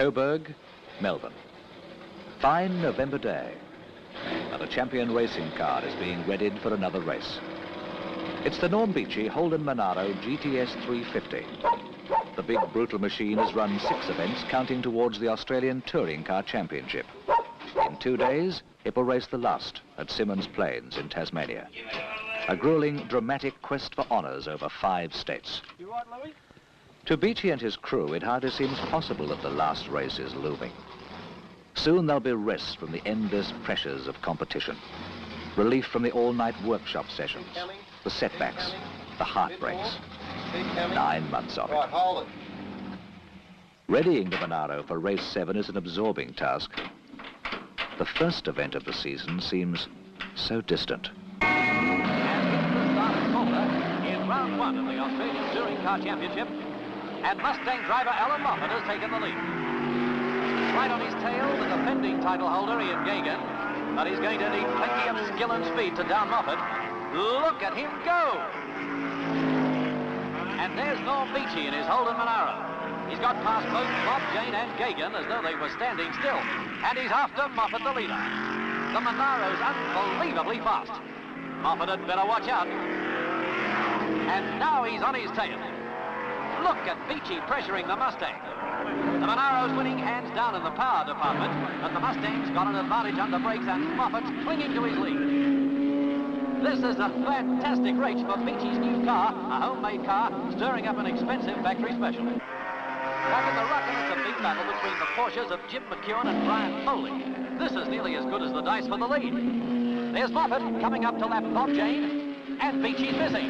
Coburg, Melbourne. Fine November day, and a champion racing car is being readied for another race. It's the Norm Beechey Holden Monaro GTS 350. The big brutal machine has run 6 events, counting towards the Australian Touring Car Championship. In 2 days, it will race the last at Symonds Plains in Tasmania. A grueling, dramatic quest for honours over 5 states. You right, Louis? To Beechey and his crew, it hardly seems possible that the last race is looming. Soon there'll be rest from the endless pressures of competition. Relief from the all-night workshop sessions, the setbacks, the heartbreaks. 9 months of it. Right, hold it. Readying the Monaro for race 7 is an absorbing task. The first event of the season seems so distant. And the start of Calder in round 1 of the Australian Touring Car Championship, and Mustang driver Alan Moffat has taken the lead. Right on his tail, the defending title holder Ian Gagan, but he's going to need plenty of skill and speed to down Moffat. Look at him go! And there's Norm Beechey in his Holden Monaro. He's got past both Bob Jane and Gagan as though they were standing still. And he's after Moffat, the leader. The Monaro's unbelievably fast. Moffat had better watch out. And now he's on his tail. Look at Beechey pressuring the Mustang. The Monaro's winning hands down in the power department, but the Mustang's got an advantage under brakes and Moffat's clinging to his lead. This is a fantastic race for Beechey's new car, a homemade car, stirring up an expensive factory special. Back in the ruck, and it's a big battle between the Porsches of Jim McEwen and Brian Foley. This is nearly as good as the dice for the lead. There's Moffat coming up to lap Bob Jane, and Beechey's missing.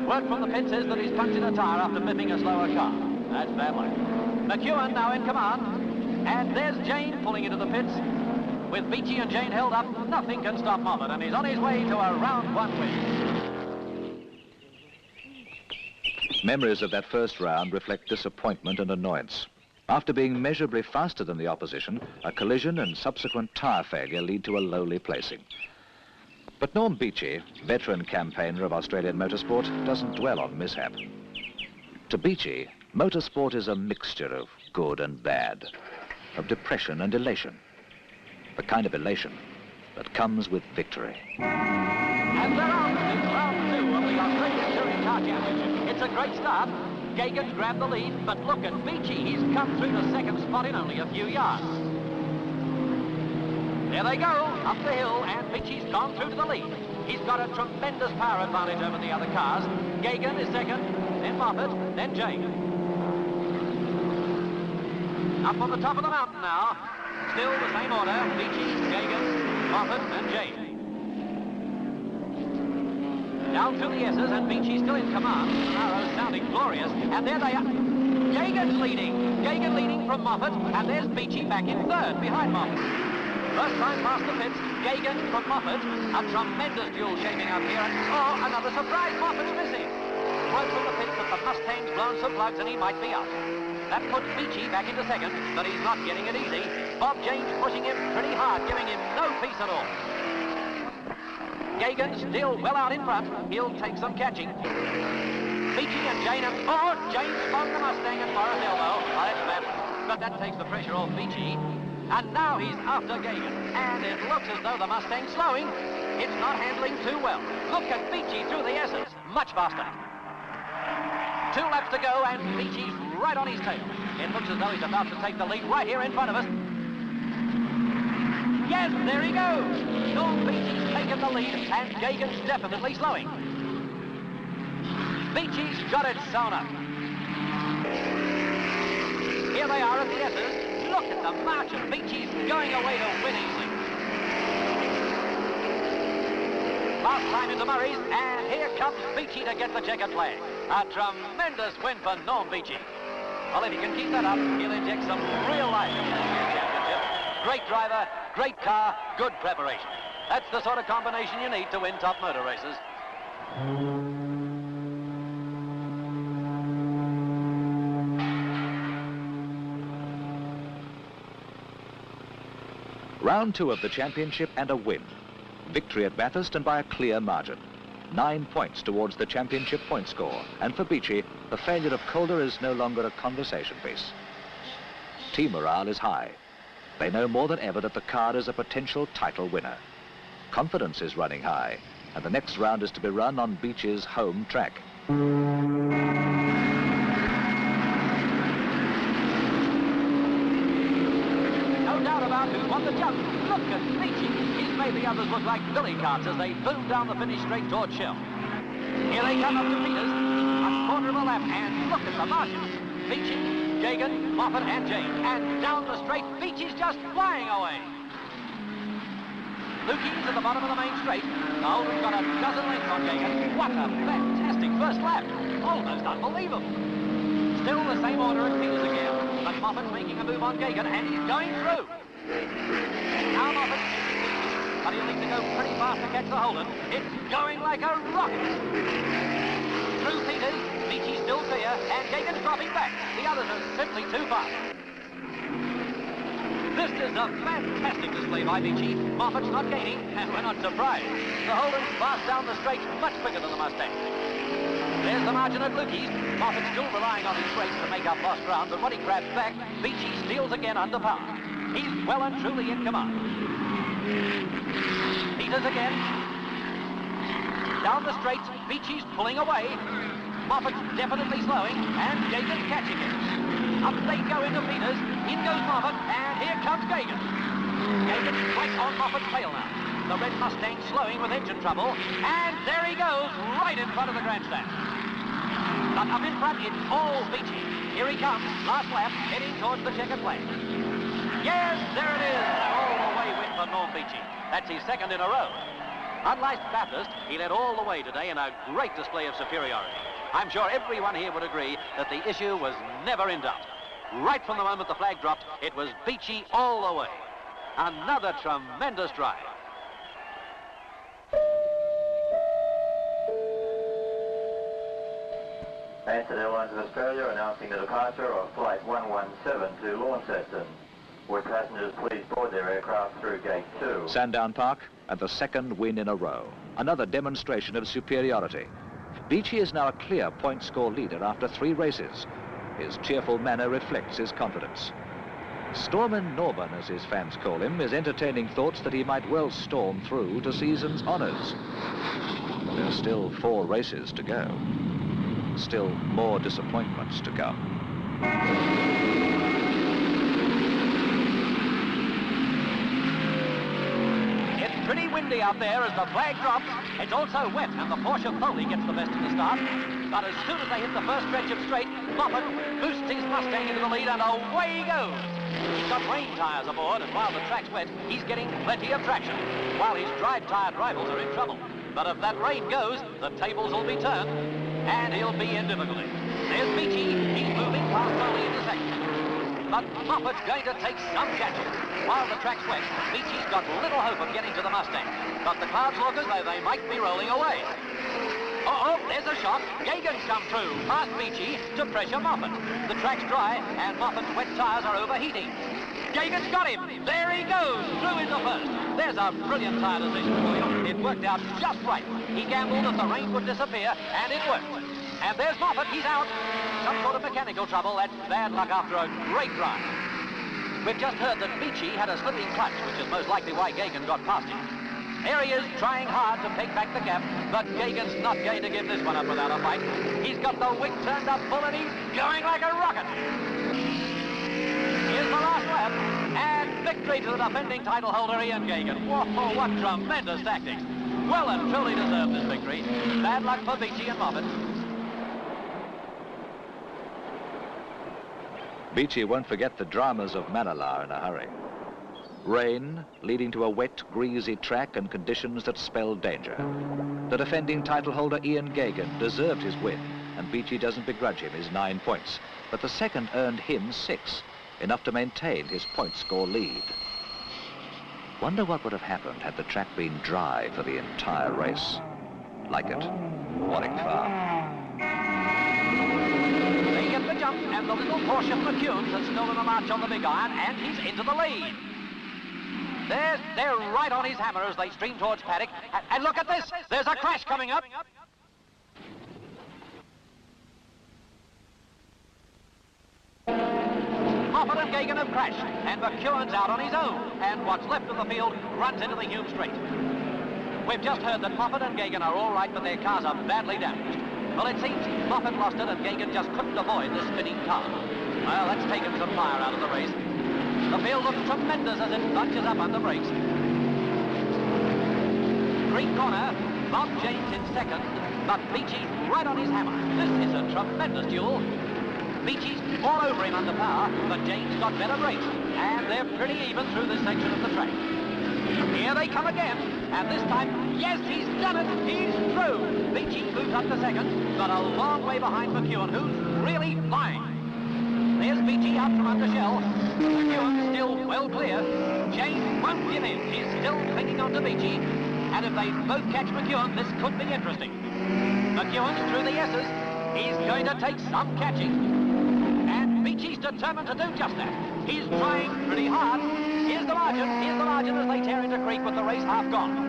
Word from the pits is that he's punctured a tyre after biffing a slower car. That's bad luck. McEwen now in command, and there's Jane pulling into the pits. With Beechey and Jane held up, nothing can stop Moffat, and he's on his way to a round 1 win. Memories of that first round reflect disappointment and annoyance. After being measurably faster than the opposition, a collision and subsequent tyre failure lead to a lowly placing. But Norm Beechey, veteran campaigner of Australian motorsport, doesn't dwell on mishap. To Beechey, motorsport is a mixture of good and bad, of depression and elation. The kind of elation that comes with victory. And they're out in round 2 of the Australian Touring Car Championship. It's a great start. Gagan's grabbed the lead, but look at Beechey. He's come through the second spot in only a few yards. There they go, up the hill, and Beechey's gone through to the lead. He's got a tremendous power advantage over the other cars. Gagan is second, then Moffat, then Jane. Up on the top of the mountain now. Still the same order, Beechey, Gagan, Moffat and Jane. Down through the S's, and Beechey still in command. Monaro's sounding glorious, and there they are. Gagan's leading. Gagan leading from Moffat, and there's Beechey back in third behind Moffat. First time past the pits, Gagan from Moffat. A tremendous duel shaping up here, and oh, another surprise, Moffat's missing. Word from the pits that the Mustang's blown some plugs and he might be out. That puts Beechey back into second, but he's not getting it easy. Bob Jane's pushing him pretty hard, giving him no peace at all. Gagan still well out in front. He'll take some catching. Beechey and Jane, oh, Jane spun the Mustang at Morris elbow. Oh, that's bad. But that takes the pressure off Beechey. And now he's after Gagan. And it looks as though the Mustang's slowing. It's not handling too well. Look at Beechey through the S's. Much faster. 2 laps to go, and Beechey's right on his tail. It looks as though he's about to take the lead right here in front of us. Yes, there he goes. Norm Beechey's taken the lead, and Gagan's definitely slowing. Beechey's got it sewn up. Here they are at the S's. Look at the march, and Beechey's going away to win easily. Last time into Murray's, and here comes Beechey to get the checkered flag. A tremendous win for Norm Beechey. Well, if he can keep that up, he'll inject some real life into the championship. Great driver, great car, good preparation. That's the sort of combination you need to win top motor races. Round 2 of the championship and a win. Victory at Bathurst and by a clear margin. 9 points towards the championship point score. And for Beechey, the failure of Calder is no longer a conversation piece. Team morale is high. They know more than ever that the car is a potential title winner. Confidence is running high, and the next round is to be run on Beechey's home track. No doubt about who won the jump. Look at Beechey. He's made the others look like billy carts as they boom down the finish straight towards Shell. Here they come up to Peters. A quarter of a lap, and look at the margins. Beechey, Gagan, Moffat and Jane. And down the straight, Beechey's just flying away. Lukey's at the bottom of the main straight. The Holden's got a dozen lengths on Gagan. What a fantastic first lap. Almost unbelievable. Still the same order as Peters again. But Moffat's making a move on Gagan, and he's going through. Now Moffat, but he'll need to go pretty fast to catch the Holden. It's going like a rocket. Through Peters, Beechey's still clear, and Gagan's dropping back. The others are simply too fast. This is a fantastic display by Beechey. Moffat's not gaining, and we're not surprised. The Holden's fast down the straight, much quicker than the Mustang. There's the margin at Lukey's. Moffat's still relying on his brakes to make up lost ground, but when he grabs back, Beechey steals again under par. He's well and truly in command. Peters again. Down the straight, Beechey's pulling away. Moffat's definitely slowing, and Gagan's catching him. Up they go into Peters. In goes Moffat, and here comes Gagan. Gagan's right on Moffat's tail now. The red Mustang slowing with engine trouble, and there he goes, right in front of the grandstand. But up in front, it's all Beechey. Here he comes, last lap, heading towards the checkered flag. Yes, there it is, an all-the-way win for Norm Beechey. That's his second in a row. Unlike Bathurst, he led all the way today in a great display of superiority. I'm sure everyone here would agree that the issue was never in doubt. Right from the moment the flag dropped, it was Beechey all the way. Another tremendous drive. Ansett Airlines of Australia announcing the departure of Flight 117 to Launceston. Would passengers please board their aircraft through Gate 2? Sandown Park, and the second win in a row. Another demonstration of superiority. Beechey is now a clear point score leader after 3 races. His cheerful manner reflects his confidence. Stormin Norman, as his fans call him, is entertaining thoughts that he might well storm through to season's honours. There's still 4 races to go. Still more disappointments to come. It's pretty windy out there as the flag drops. It's also wet, and the Porsche Foley gets the best of the start. But as soon as they hit the first stretch of straight, Moffat boosts his Mustang into the lead, and away he goes. He's got rain tyres aboard, and while the track's wet, he's getting plenty of traction, while his dry-tyred rivals are in trouble. But if that rain goes, the tables will be turned, and he'll be in difficulty. There's Beechey. He's moving past Foley into second. But Moffat's going to take some chances. While the track's wet, Beechey's got little hope of getting to the Mustang. But the clouds look as though they might be rolling away. Oh, there's a shot. Gagan's come through past Beechey to pressure Moffat. The track's dry, and Moffat's wet tyres are overheating. Gagan's got him. There he goes, through into first. There's a brilliant tyre decision for you. It worked out just right. He gambled that the rain would disappear, and it worked. And there's Moffat. He's out. Some sort of mechanical trouble. That's bad luck after a great drive. We've just heard that Beechey had a slipping clutch, which is most likely why Gagan got past him. Here he is, trying hard to take back the gap, but Gagan's not going to give this one up without a fight. He's got the wick turned up full, and he's going like a rocket. Here's the last lap, and victory to the defending title holder, Ian Gagan. Whoa, what tremendous tactics. Well and truly deserved this victory. Bad luck for Beechey and Moffat. Beechey won't forget the dramas of Manillar in a hurry. Rain, leading to a wet, greasy track and conditions that spell danger. The defending title holder Ian Gagan deserved his win, and Beechey doesn't begrudge him his 9 points. But the second earned him 6, enough to maintain his point score lead. Wonder what would have happened had the track been dry for the entire race. Like it, Warwick Farm. They get the jump, and the little Porsche McCunes has stolen a march on the big iron, and he's into the lead. They're right on his hammer as they stream towards paddock. And look at this. There's a crash coming up. Moffat and Gagan have crashed, and McEwen's out on his own, and what's left of the field runs into the Hume Straight. We've just heard that Moffat and Gagan are all right, but their cars are badly damaged. Well, it seems Moffat lost it and Gagan just couldn't avoid the spinning car. Well, that's taken some fire out of the race. The field looks tremendous as it bunches up under brakes. Green corner, Bob James in second, but Beechey's right on his hammer. This is a tremendous duel. Beechey's all over him under power, but James got better brakes, and they're pretty even through this section of the track. Here they come again, and this time, yes, he's done it, he's through. Beechey moves up to second, but a long way behind McEwen, who's really flying. There's Beechey out from under shell. McEwen still well clear. James won't give in, he's still clinging on to Beechey, and if they both catch McEwen, this could be interesting. McEwen's through the S's, he's going to take some catching. Beechey's determined to do just that. He's trying pretty hard. Here's the margin as they tear into creek with the race half gone.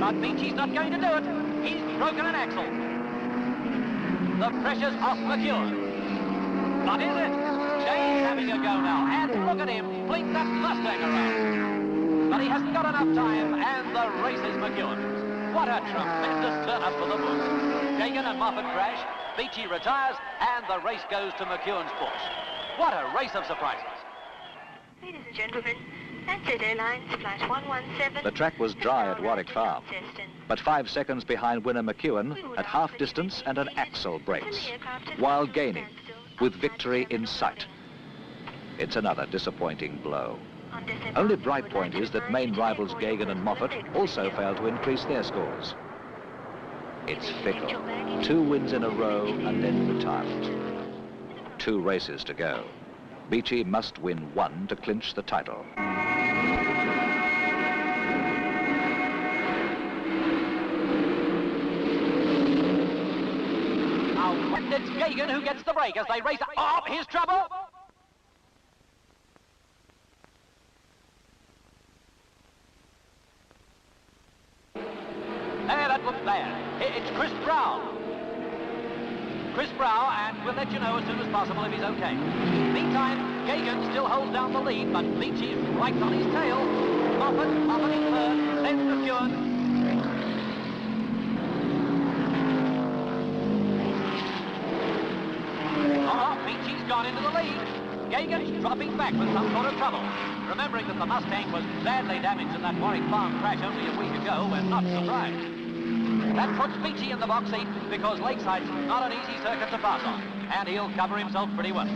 But Beechey's not going to do it. He's broken an axle. The pressure's off McEwen. But is it? James having a go now, and look at him fling that Mustang around. But he hasn't got enough time, and the race is McEwen's. What a tremendous turn up for the Bulls. Gagan and Moffat crash. Beechey retires, and the race goes to McEwen's Porsche. What a race of surprises. Ladies and gentlemen, Ansett Airlines Flight 117. The track was dry at Warwick Farm, but 5 seconds behind winner McEwen at half distance and an axle breaks, while gaining, with victory in sight. It's another disappointing blow. Only bright point is that main rivals Gagan and Moffat also failed to increase their scores. It's fickle. 2 wins in a row and then retirement. 2 races to go. Beechey must win 1 to clinch the title. Now, it's Gagan who gets the break as they race up. Oh, here's trouble! There, that looks bad. It's Chris Brown. Chris Brown, and we'll let you know as soon as possible if he's okay. Meantime, Gagan still holds down the lead, but Beechey's right on his tail. Moffat in third, then McEwen. Oh, Beechey's gone into the lead. Gagan's dropping back with some sort of trouble. Remembering that the Mustang was badly damaged in that Warwick Farm crash only a week ago, we're not surprised. That puts Beechey in the box seat because Lakeside's not an easy circuit to pass on, and he'll cover himself pretty well.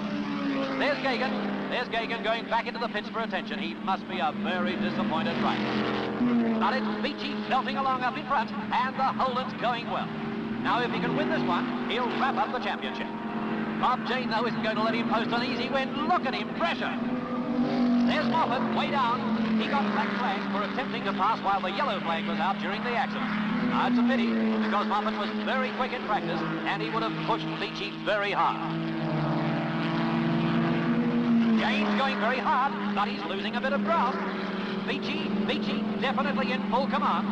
There's Gagan going back into the pits for attention. He must be a very disappointed driver. But it's Beechey belting along up in front, and the Holden's going well. Now, if he can win this one, he'll wrap up the championship. Bob Jane, though, isn't going to let him post an easy win. Look at him, pressure. There's Moffat, way down. He got black flags for attempting to pass while the yellow flag was out during the accident. Now, it's a pity, because Moffat was very quick in practice, and he would have pushed Beechey very hard. James going very hard, but he's losing a bit of ground. Beechey definitely in full command.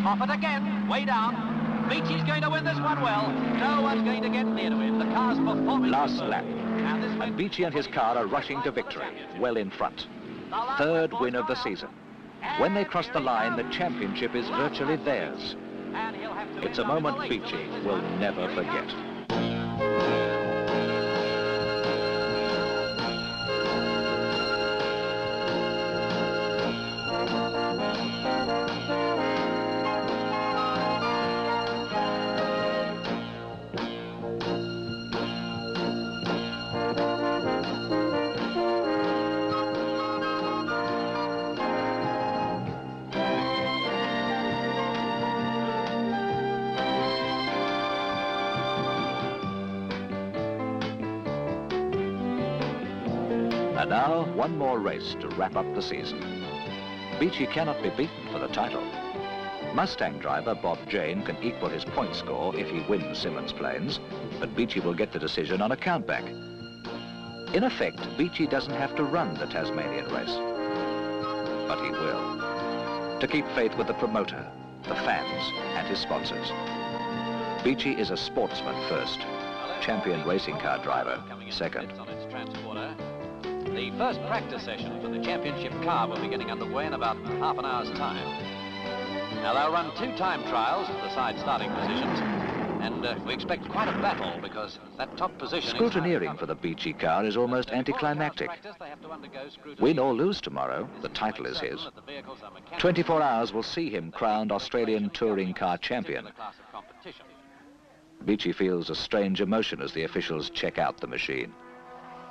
Moffat again, way down. Beechey's going to win this one well. No one's going to get near to him. The car's performing. Last lap. And Beechey and his car are rushing to victory, well in front. 3rd win of the season. When they cross the line, the championship is virtually theirs. It's a moment Beechey will never forget. And now, one more race to wrap up the season. Beechey cannot be beaten for the title. Mustang driver Bob Jane can equal his point score if he wins Simmons Plains, but Beechey will get the decision on a countback. In effect, Beechey doesn't have to run the Tasmanian race, but he will, to keep faith with the promoter, the fans, and his sponsors. Beechey is a sportsman first, champion racing car driver, second. On its transporter. The first practice session for the championship car will be getting underway in about half an hour's time. Now they'll run 2 time trials to decide starting positions, and we expect quite a battle because that top position... Scrutineering for the Beechey car is almost anticlimactic. Win or lose tomorrow, the title is his. 24 hours will see him crowned Australian touring car champion. Beechey feels a strange emotion as the officials check out the machine.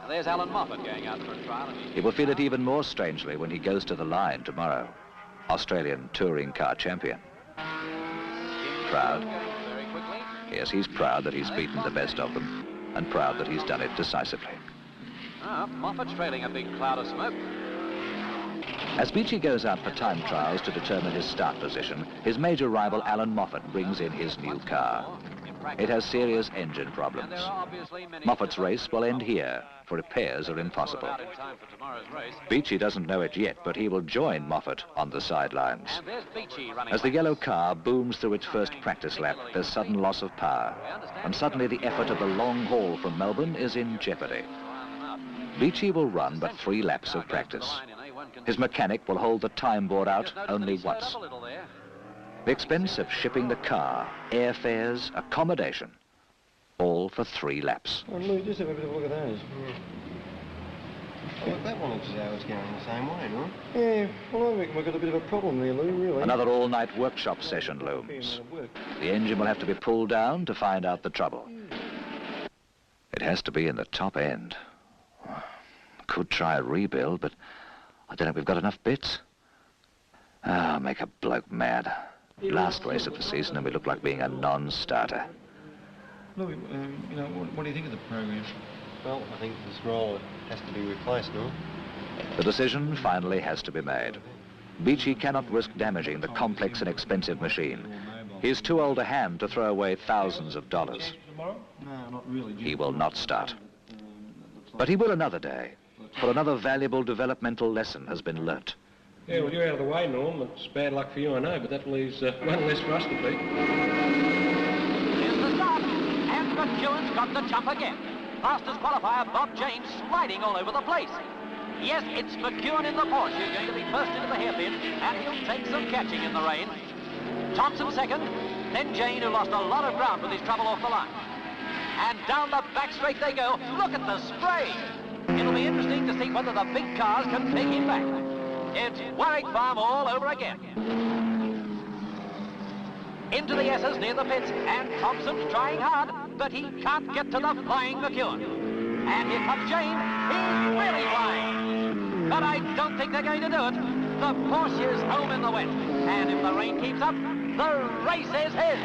And there's Alan Moffat going out for a trial. He will feel it even more strangely when he goes to the line tomorrow. Australian touring car champion. Proud. Yes, he's proud that he's beaten the best of them, and proud that he's done it decisively. Moffat's trailing a big cloud of smoke. As Beechey goes out for time trials to determine his start position, his major rival Alan Moffat brings in his new car. It has serious engine problems. Moffat's race will end here, for repairs are impossible. Beechey doesn't know it yet, but he will join Moffat on the sidelines. As the yellow car booms through its first practice lap, there's sudden loss of power, and suddenly the effort of the long haul from Melbourne is in jeopardy. Beechey will run but 3 laps of practice. His mechanic will hold the time board out only once. The expense of shipping the car, airfares, accommodation, all for 3 laps. Oh, Lou, just have a bit of a look at those. Well, that one looks as though it's going the same way, doesn't it? Yeah, well, I reckon we've got a bit of a problem there, Lou, really. Another all-night workshop session looms. The engine will have to be pulled down to find out the trouble. It has to be in the top end. Could try a rebuild, but I don't know if we've got enough bits. Ah, make a bloke mad. Last race of the season and we look like being a non-starter. Louis, you know, what do you think of the program? Well, I think this roll has to be replaced, no? The decision finally has to be made. Beechey cannot risk damaging the complex and expensive machine. He's too old a hand to throw away thousands of dollars. No, not really. He will not start. But he will another day, for another valuable developmental lesson has been learnt. Yeah, well, you're out of the way, Norm. It's bad luck for you, I know, but that leaves one less for us to beat. Here's the start, and McEwen's got the jump again. Fastest qualifier, Bob James, sliding all over the place. Yes, it's McEwen in the Porsche who's going to be first into the hairpin, and he'll take some catching in the rain. Thompson second, then Jane, who lost a lot of ground with his trouble off the line. And down the back straight they go. Look at the spray. It'll be interesting to see whether the big cars can take him back. It's Warwick Farm all over again. Into the S's near the pits, and Thompson's trying hard, but he can't get to the flying McEwen. And here comes Jane. He's really flying. But I don't think they're going to do it. The Porsche is home in the wet. And if the rain keeps up, the race is his.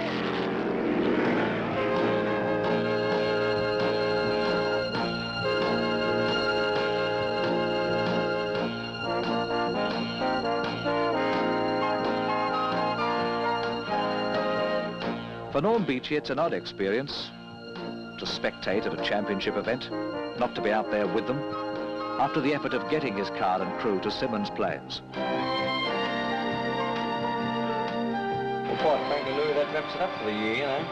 For Norm Beechey, it's an odd experience to spectate at a championship event, not to be out there with them, after the effort of getting his car and crew to Symonds Plains. Well, quite frankly, Louis, that wraps it up for the year, you know.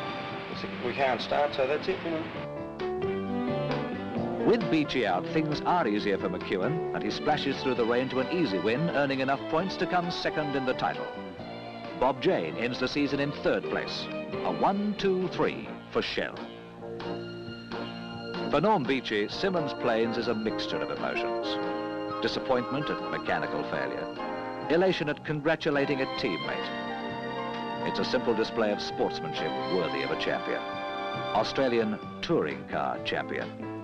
We can't start, so that's it, you know. With Beechey out, things are easier for McEwen, and he splashes through the rain to an easy win, earning enough points to come second in the title. Bob Jane ends the season in 3rd place. A 1-2-3 for Shell. For Norm Beechey, Symonds Plains is a mixture of emotions. Disappointment at mechanical failure. Elation at congratulating a teammate. It's a simple display of sportsmanship worthy of a champion. Australian touring car champion.